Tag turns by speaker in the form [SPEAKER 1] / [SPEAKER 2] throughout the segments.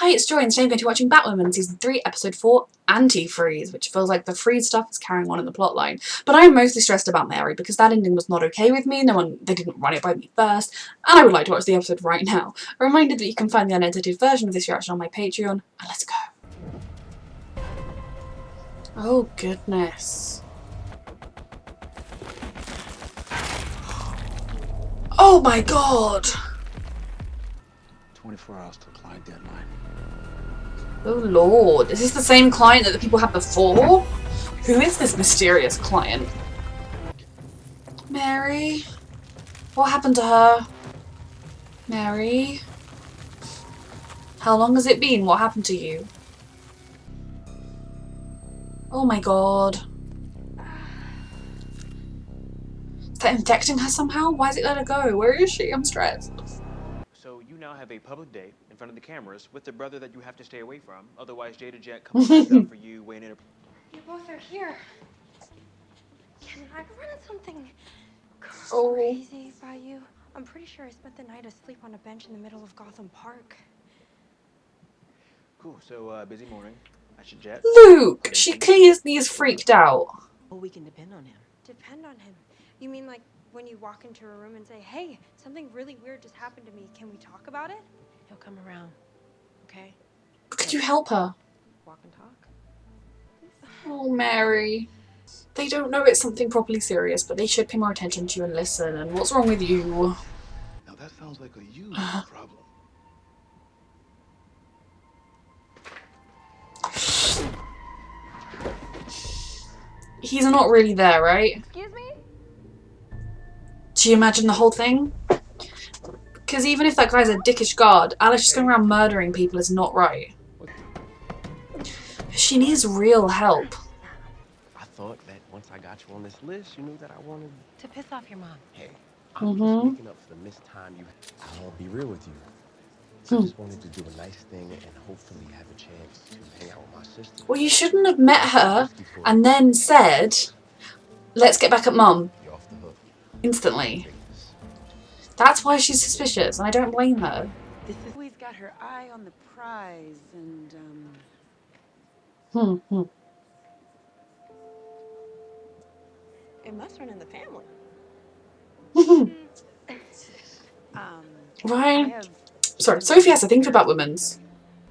[SPEAKER 1] Hi, it's Joy, and today I'm going to be watching Batwoman Season 3, Episode 4, Antifreeze, which feels like the freeze stuff is carrying on in the plotline. But I'm mostly stressed about Mary, because that ending was not okay with me, they didn't run it by me first, and I would like to watch the episode right now. A reminder that you can find the unedited version of this reaction on my Patreon, and let's go. Oh goodness. Oh my god!
[SPEAKER 2] 24 hours till client deadline.
[SPEAKER 1] Oh lord, is this the same client that the people had before? Who is this mysterious client? Mary? What happened to her? Mary? How long has it been? What happened to you? Oh my god. Is that infecting her somehow? Why is it let her go? Where is she? I'm stressed.
[SPEAKER 3] So you now have a public date in front of the cameras with the brother that you have to stay away from. Otherwise, Jada Jet comes back up for you weighing in a...
[SPEAKER 4] You both are here. Can I run something crazy by you? I'm pretty sure I spent the night asleep on a bench in the middle of Gotham Park.
[SPEAKER 3] Cool, so busy morning. I should jet.
[SPEAKER 1] Luke! She clearly is freaked out.
[SPEAKER 5] Oh, we can depend on him.
[SPEAKER 4] Depend on him? You mean like when you walk into a room and say, hey, something really weird just happened to me. Can we talk about it?
[SPEAKER 5] He'll come around, okay?
[SPEAKER 1] Could you help her?
[SPEAKER 5] Walk and talk.
[SPEAKER 1] Oh, Mary. They don't know it's something properly serious, but they should pay more attention to you and listen. And what's wrong with you?
[SPEAKER 2] Now that sounds like a huge problem.
[SPEAKER 1] He's not really there, right?
[SPEAKER 4] Excuse me?
[SPEAKER 1] Do you imagine the whole thing? Because even if that guy's a dickish guard, Alice just going around murdering people is not right. She needs real help.
[SPEAKER 6] I thought that once I got you on this list, you knew that I wanted
[SPEAKER 5] To piss off your mom.
[SPEAKER 6] Hey, I'm just making up for the missed time you... I'll be real with you. I just wanted to do a nice thing and hopefully have a chance to hang out with my sister.
[SPEAKER 1] Well, you shouldn't have met her and then said, let's get back at Mum.
[SPEAKER 6] You're off the hook.
[SPEAKER 1] Instantly. That's why she's suspicious, and I don't blame her.
[SPEAKER 5] This is always got her eye on the prize, and it must run in the family.
[SPEAKER 1] Ryan. Sorry, Sophie has a thing for Batwomen's.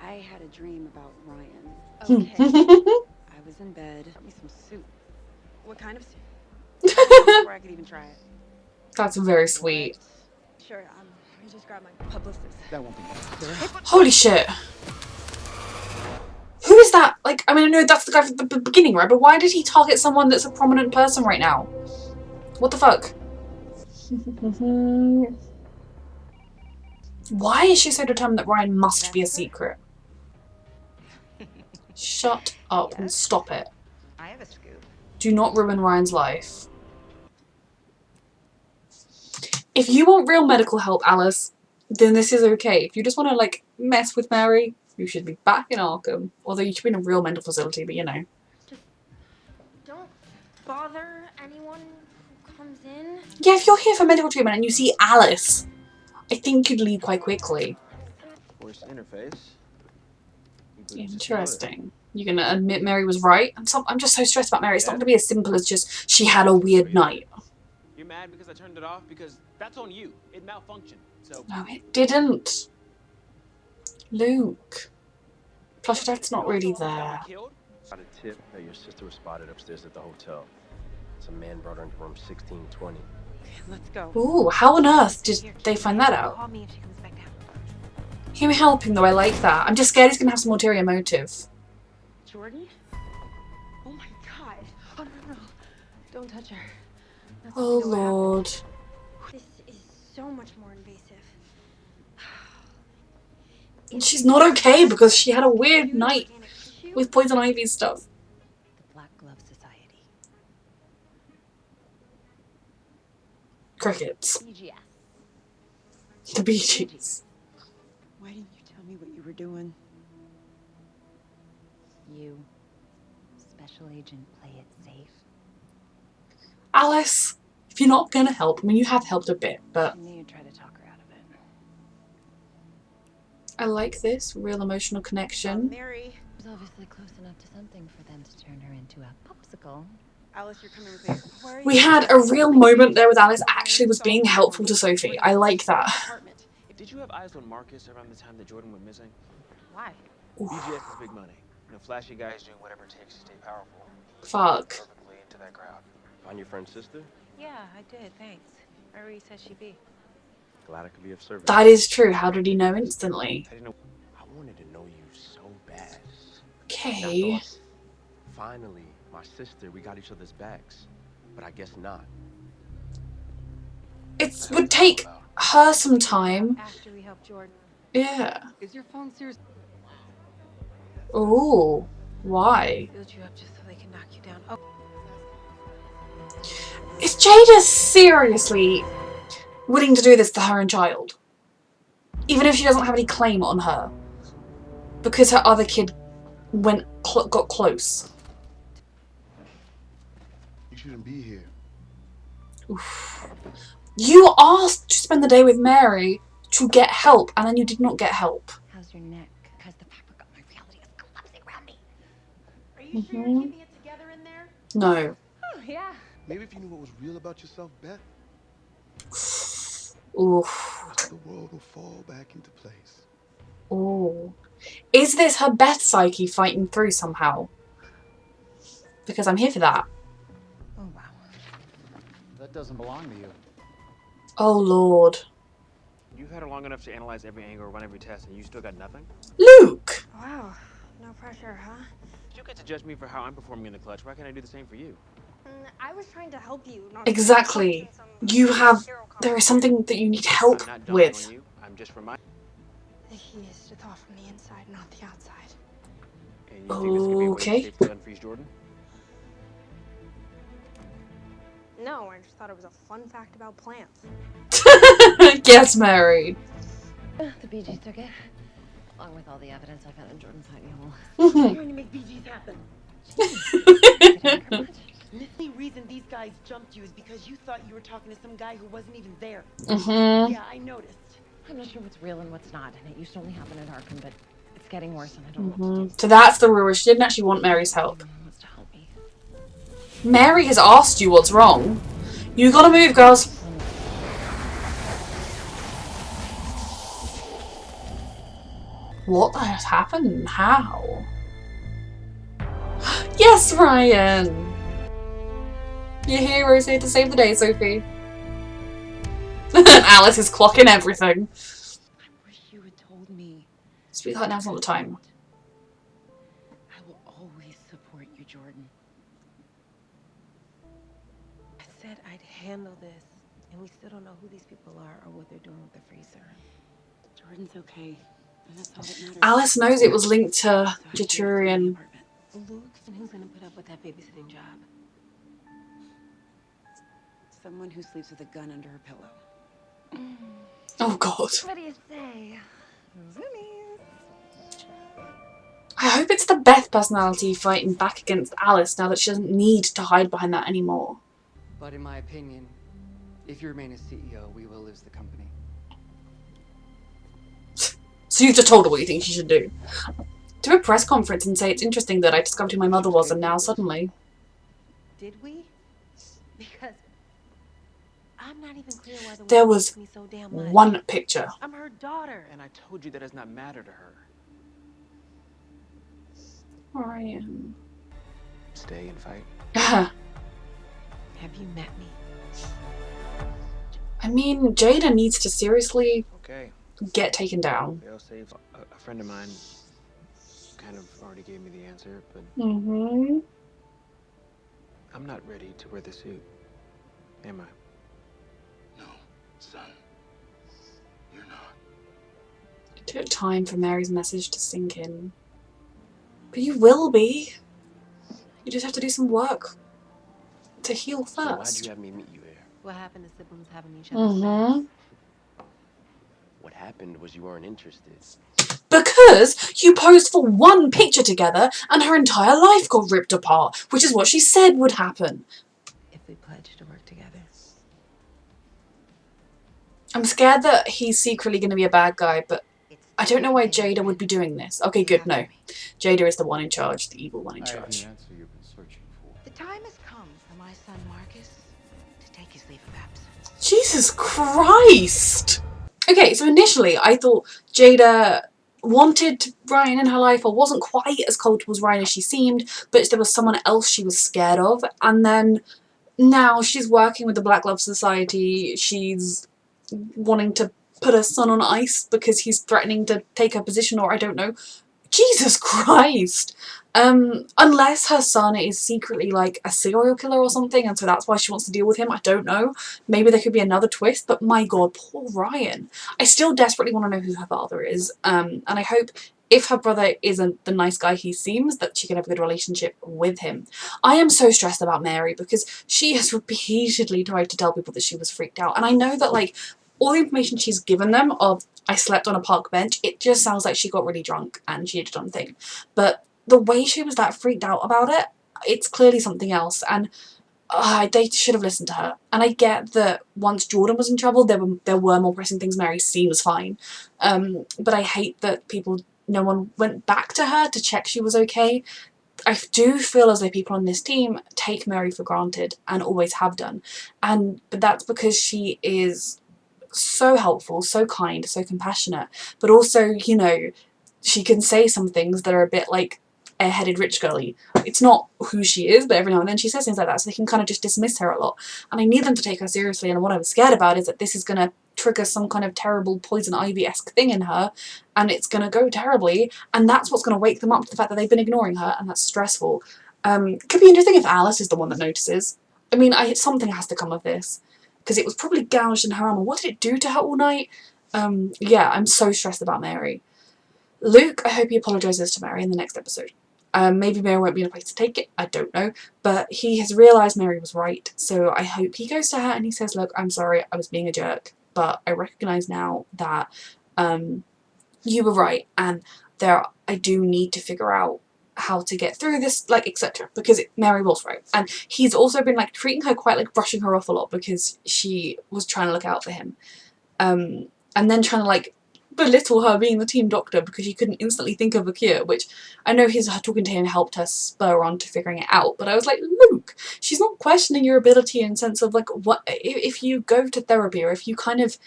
[SPEAKER 7] I had a dream about Ryan.
[SPEAKER 4] Okay.
[SPEAKER 7] I was in bed.
[SPEAKER 5] Got me some soup. What kind of soup? Before I could even try it.
[SPEAKER 1] That's very sweet.
[SPEAKER 4] Sure, let me just grab my publicist.
[SPEAKER 2] That won't be
[SPEAKER 1] Holy shit. Who is that? Like, I mean, I know that's the guy from the beginning, right? But why did he target someone that's a prominent person right now? What the fuck? Why is she so determined that Ryan must be a secret? Shut up and stop it.
[SPEAKER 5] I have a scoop.
[SPEAKER 1] Do not ruin Ryan's life. If you want real medical help, Alice, then this is okay. If you just want to, like, mess with Mary, you should be back in Arkham. Although you should be in a real mental facility, but you know.
[SPEAKER 4] Just don't bother anyone who comes in.
[SPEAKER 1] Yeah, if you're here for medical treatment and you see Alice, I think you'd leave quite quickly.
[SPEAKER 3] Voice interface.
[SPEAKER 1] Interesting. You're gonna admit Mary was right? I'm just so stressed about Mary. It's not gonna be as simple as just, she had a weird night.
[SPEAKER 3] You're mad because I turned it off? Because that's on you. It malfunctioned. So...
[SPEAKER 1] No, it didn't. Luke. Plus your dad's not really there.
[SPEAKER 6] Got a tip that your sister was spotted upstairs at the hotel. Some man brought her into room 1620.
[SPEAKER 5] Let's go.
[SPEAKER 1] Ooh, how on earth did they find that out?
[SPEAKER 5] Call me if she comes back down.
[SPEAKER 1] Him helping though, I like that. I'm just scared he's gonna have some ulterior motive.
[SPEAKER 5] Jordan? Oh my god. Oh no. Don't touch her. Let's
[SPEAKER 1] Oh
[SPEAKER 5] see what happens.
[SPEAKER 1] lord.
[SPEAKER 4] This is so much more invasive.
[SPEAKER 1] And she's not okay because she had a weird night with Poison Ivy stuff.
[SPEAKER 5] The Black Glove Society.
[SPEAKER 1] Crickets.
[SPEAKER 5] BGS.
[SPEAKER 1] The Bee Gees.
[SPEAKER 5] Why didn't you tell me what you were doing?
[SPEAKER 7] You, Special Agent, play it safe.
[SPEAKER 1] Alice, if you're not gonna help, I mean you have helped a bit, but
[SPEAKER 5] I knew you'd try to talk her out of it.
[SPEAKER 1] I like this real emotional connection.
[SPEAKER 5] Mary.
[SPEAKER 7] It was obviously close enough to something for them to turn her into a popsicle.
[SPEAKER 5] Alice, you're coming with me. Where are
[SPEAKER 1] We
[SPEAKER 5] you?
[SPEAKER 1] had a real moment there with Alice actually was being helpful to Sophie. I like that.
[SPEAKER 3] Did you have eyes on Marcus around the time that Jordan went missing?
[SPEAKER 5] Why?
[SPEAKER 3] BGS is big money. You know, flashy guys doing whatever it takes to stay powerful.
[SPEAKER 1] Fuck.
[SPEAKER 3] Perfectly into that crowd.
[SPEAKER 6] Find your friend's sister?
[SPEAKER 5] Yeah, I did, thanks. Where you said she'd be.
[SPEAKER 6] Glad I could be of service.
[SPEAKER 1] That is true. How did he know instantly?
[SPEAKER 3] I didn't know.
[SPEAKER 6] I wanted to know you so bad.
[SPEAKER 1] Okay.
[SPEAKER 6] I thought, finally, my sister, we got each other's backs. But I guess not.
[SPEAKER 1] It would take her some time.
[SPEAKER 5] After we helped Jordan.
[SPEAKER 1] Yeah.
[SPEAKER 5] Is your phone serious?
[SPEAKER 1] Ooh. Why?
[SPEAKER 5] Build you up just so they can knock you down. Oh.
[SPEAKER 1] Is Jada seriously willing to do this to her own child? Even if she doesn't have any claim on her. Because her other kid got close.
[SPEAKER 2] You shouldn't be here.
[SPEAKER 1] Oof. You asked to spend the day with Mary to get help, and then you did not get help.
[SPEAKER 7] How's your neck? Because the fabric of my reality is collapsing around me.
[SPEAKER 5] Are you sure you're keeping it together in there?
[SPEAKER 1] No.
[SPEAKER 7] Oh, yeah.
[SPEAKER 2] Maybe if you knew what was real about yourself, Beth,
[SPEAKER 1] Oof.
[SPEAKER 2] the world will fall back into place.
[SPEAKER 1] Ooh. Is this her Beth psyche fighting through somehow? Because I'm here for that.
[SPEAKER 7] Oh, wow.
[SPEAKER 8] That doesn't belong to you.
[SPEAKER 1] Oh, Lord.
[SPEAKER 3] You've had her long enough to analyze every angle, run every test, and you still got nothing?
[SPEAKER 1] Luke!
[SPEAKER 4] Wow, no pressure, huh?
[SPEAKER 3] You get to judge me for how I'm performing in the clutch. Why can't I do the same for you?
[SPEAKER 4] I was trying to help you. Not
[SPEAKER 1] Exactly. You have... There is something that you need help
[SPEAKER 3] I'm not dunking
[SPEAKER 1] with.
[SPEAKER 3] on you. I'm just reminding.
[SPEAKER 4] The key is to thaw from the inside, not the outside.
[SPEAKER 3] And you think this could be a way
[SPEAKER 1] Okay.
[SPEAKER 3] to safely unfreeze Jordan?
[SPEAKER 4] No, I just thought it was a fun fact about plants.
[SPEAKER 1] Yes, Mary.
[SPEAKER 7] The Bee Gees took it. Along with all the evidence I found in Jordan's hidey hole.
[SPEAKER 5] I'm trying to make BGs happen. The only reason these guys jumped you is because you thought you were talking to some guy who wasn't even there. Yeah, I noticed.
[SPEAKER 7] I'm not sure what's real and what's not, and it used to only happen at Arkham, but it's getting worse and I don't know what to do.
[SPEAKER 1] So that's the rumor. She didn't actually want Mary's help.
[SPEAKER 7] Someone wants to help me.
[SPEAKER 1] Mary has asked you what's wrong. You gotta move, girls. What has happened? How? Yes, Ryan! Your hero's here to save the day, Sophie. Alice is clocking everything.
[SPEAKER 5] I wish you had told me.
[SPEAKER 1] Sweetheart, now's not the time.
[SPEAKER 5] I will always support you, Jordan. I said I'd handle this, and we still don't know who these people are or what they're doing with the freezer. Jordan's okay, and that's all that matters.
[SPEAKER 1] Alice knows it was linked to Jaturian.
[SPEAKER 5] Luke, and who's gonna put up with that babysitting job? Someone who sleeps with a gun under her pillow.
[SPEAKER 1] Oh, God.
[SPEAKER 7] What do you say? Zoomies.
[SPEAKER 1] I hope it's the Beth personality fighting back against Alice now that she doesn't need to hide behind that anymore.
[SPEAKER 8] But in my opinion, if you remain as CEO, we will lose the company.
[SPEAKER 1] So you've just told her what you think she should do. Do a press conference and say it's interesting that I discovered who my mother was and now suddenly...
[SPEAKER 5] Did we? Because I'm not even clear why the
[SPEAKER 1] There
[SPEAKER 5] world
[SPEAKER 1] was
[SPEAKER 5] hates me so damn much.
[SPEAKER 1] one picture.
[SPEAKER 5] I'm her daughter.
[SPEAKER 3] And I told you that does not matter to her.
[SPEAKER 1] Ryan.
[SPEAKER 3] Stay and fight.
[SPEAKER 5] Have you met me?
[SPEAKER 1] I mean, Jada needs to seriously
[SPEAKER 3] Okay.
[SPEAKER 1] get taken down.
[SPEAKER 3] Fail safe. A friend of mine kind of already gave me the answer, but
[SPEAKER 1] Mm-hmm.
[SPEAKER 3] I'm not ready to wear the suit. Am I?
[SPEAKER 2] No, son. You're not.
[SPEAKER 1] It took time for Mary's message to sink in. But you will be. You just have to do some work to heal
[SPEAKER 6] So why'd
[SPEAKER 1] first.
[SPEAKER 6] you have me meet you here?
[SPEAKER 5] What happened to siblings having each other's
[SPEAKER 1] Mm-hmm.
[SPEAKER 6] What happened was you weren't interested.
[SPEAKER 1] Because you posed for one picture together and her entire life got ripped apart, which is what she said would happen.
[SPEAKER 5] if we pledge to work together.
[SPEAKER 1] I'm scared that he's secretly going to be a bad guy, but
[SPEAKER 5] It's
[SPEAKER 1] I don't know why Jada would be doing this. Okay, good, no. Jada is the one in charge, the evil one in charge.
[SPEAKER 2] I have the answer you've been searching for.
[SPEAKER 5] The time has come for my son Marcus to take his leave of absence.
[SPEAKER 1] Jesus Christ! Okay, so initially I thought Jada wanted Ryan in her life, or wasn't quite as cold towards Ryan as she seemed, but there was someone else she was scared of, and then now she's working with the Black Love Society. She's wanting to put her son on ice because he's threatening to take her position, or I don't know. Jesus Christ! Unless her son is secretly like a serial killer or something, and so that's why she wants to deal with him, I don't know. Maybe there could be another twist, but my god, poor Ryan. I still desperately want to know who her father is, and I hope if her brother isn't the nice guy he seems, that she can have a good relationship with him. I am so stressed about Mary because she has repeatedly tried to tell people that she was freaked out, and I know that like all the information she's given them of I slept on a park bench, it just sounds like she got really drunk and she did something. But the way she was that freaked out about it, it's clearly something else, and they should have listened to her. And I get that once Jordan was in trouble, there were more pressing things. Mary seems fine, but I hate that no one went back to her to check she was okay. I do feel as though people on this team take Mary for granted and always have done, but that's because she is so helpful, so kind, so compassionate, but also, you know, she can say some things that are a bit like airheaded rich girly. It's not who she is, but every now and then she says things like that, so they can kind of just dismiss her a lot. And I need them to take her seriously, and what I'm scared about is that this is going to trigger some kind of terrible poison ivy-esque thing in her, and it's going to go terribly, and that's what's going to wake them up to the fact that they've been ignoring her, and that's stressful. It could be interesting if Alice is the one that notices. I mean, something has to come of this, because it was probably gouged in her armor. What did it do to her all night? Yeah, I'm so stressed about Mary. Luke, I hope he apologises to Mary in the next episode. Maybe Mary won't be in a place to take it, I don't know, but he has realised Mary was right, so I hope he goes to her and he says, look, I'm sorry, I was being a jerk, but I recognise now that you were right, and I do need to figure out how to get through this, like, etc. Because Mary was right. And he's also been, like, treating her quite, like, brushing her off a lot because she was trying to look out for him. And then trying to, like, belittle her being the team doctor because she couldn't instantly think of a cure, which I know talking to him helped her spur on to figuring it out, but I was like, Luke, she's not questioning your ability in sense of, like, what if you go to therapy, or if you kind of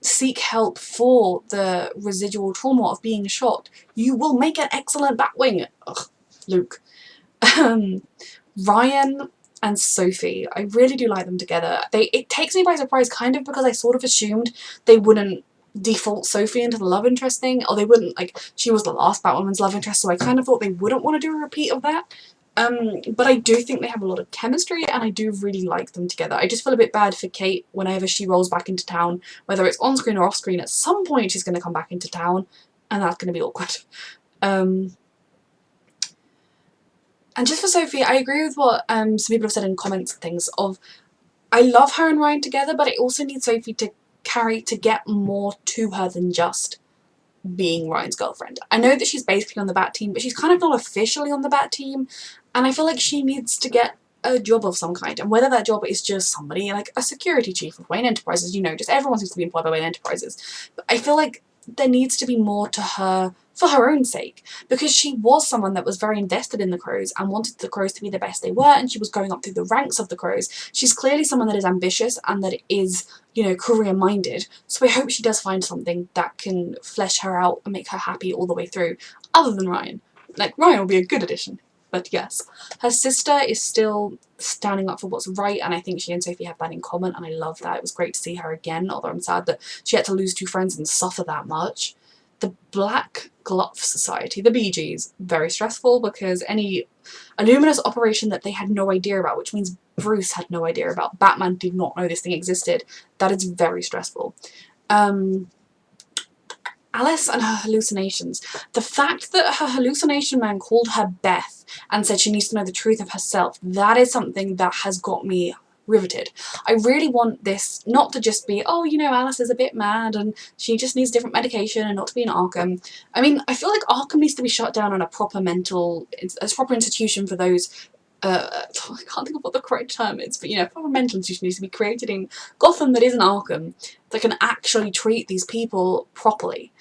[SPEAKER 1] seek help for the residual trauma of being shot, you will make an excellent Batwing. Ugh, Luke. Ryan and Sophie, I really do like them together. It takes me by surprise, kind of, because I sort of assumed they wouldn't default Sophie into the love interest thing, or they wouldn't, like, she was the last Batwoman's love interest, so I kind of thought they wouldn't want to do a repeat of that. But I do think they have a lot of chemistry, and I do really like them together. I just feel a bit bad for Kate whenever she rolls back into town, whether it's on screen or off screen. At some point she's going to come back into town, and that's going to be awkward. And just for Sophie, I agree with what some people have said in comments and things of, I love her and Ryan together, but I also need Sophie to get more to her than just being Ryan's girlfriend. I know that she's basically on the Bat team, but she's kind of not officially on the Bat team, and I feel like she needs to get a job of some kind, and whether that job is just somebody like a security chief of Wayne Enterprises, you know, just everyone seems to be employed by Wayne Enterprises, but I feel like there needs to be more to her for her own sake, because she was someone that was very invested in the Crows and wanted the Crows to be the best they were, and she was going up through the ranks of the Crows. She's clearly someone that is ambitious and that is, you know, career-minded, so I hope she does find something that can flesh her out and make her happy all the way through, other than Ryan. Like, Ryan will be a good addition, but yes. Her sister is still standing up for what's right, and I think she and Sophie have that in common, and I love that. It was great to see her again, although I'm sad that she had to lose 2 friends and suffer that much. The Black Glove Society, the Bee Gees, very stressful, because any Illuminous operation that they had no idea about, which means Bruce had no idea about, Batman did not know this thing existed, that is very stressful. Alice and her hallucinations. The fact that her hallucination man called her Beth and said she needs to know the truth of herself, that is something that has got me riveted. I really want this not to just be, oh, you know, Alice is a bit mad and she just needs different medication and not to be in Arkham. I mean, I feel like Arkham needs to be shut down on a proper institution for those, I can't think of what the correct term is, but, you know, a proper mental institution needs to be created in Gotham that isn't Arkham, that can actually treat these people properly.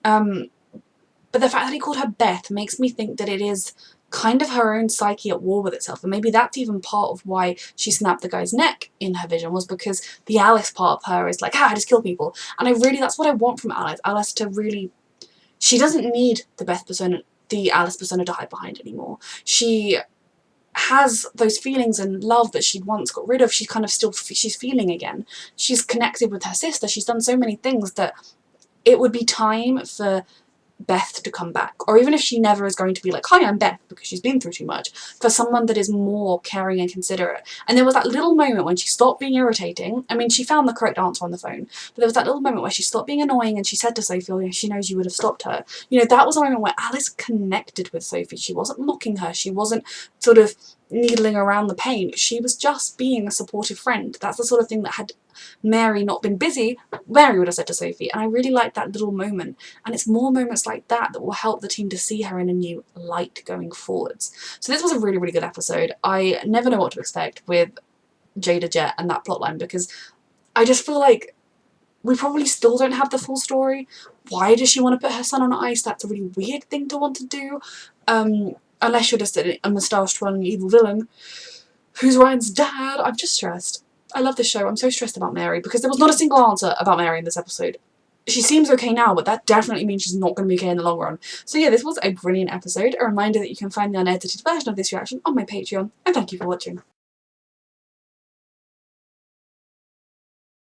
[SPEAKER 1] But the fact that he called her Beth makes me think that it is kind of her own psyche at war with itself, and maybe that's even part of why she snapped the guy's neck in her vision, was because the Alice part of her is like, I just kill people. And that's what I want from Alice. Alice to really, she doesn't need the Beth persona, the Alice persona to hide behind anymore. She has those feelings and love that she once got rid of. She's kind of still, she's feeling again. She's connected with her sister. She's done so many things that it would be time for Beth to come back, or even if she never is going to be like, hi, I'm Beth, because she's been through too much, for someone that is more caring and considerate. And there was that little moment when she stopped being irritating. I mean, she found the correct answer on the phone, but there was that little moment where she stopped being annoying and she said to Sophie, oh, she knows you would have stopped her. You know, that was a moment where Alice connected with Sophie. She wasn't mocking her, she wasn't sort of needling around the pain, she was just being a supportive friend. That's the sort of thing that, had Mary not been busy, Mary would have said to Sophie. And I really like that little moment, and it's more moments like that that will help the team to see her in a new light going forwards. So this was a really, really good episode. I never know what to expect with Jada Jet and that plotline, because I just feel like we probably still don't have the full story. Why does she want to put her son on ice? That's a really weird thing to want to do. Unless you're just a moustache-twirling evil villain who's Ryan's dad. I'm just stressed. I love this show. I'm so stressed about Mary, because there was not a single answer about Mary in this episode. She seems okay now, but that definitely means she's not going to be okay in the long run. So yeah, this was a brilliant episode. A reminder that you can find the unedited version of this reaction on my Patreon, and thank you for watching.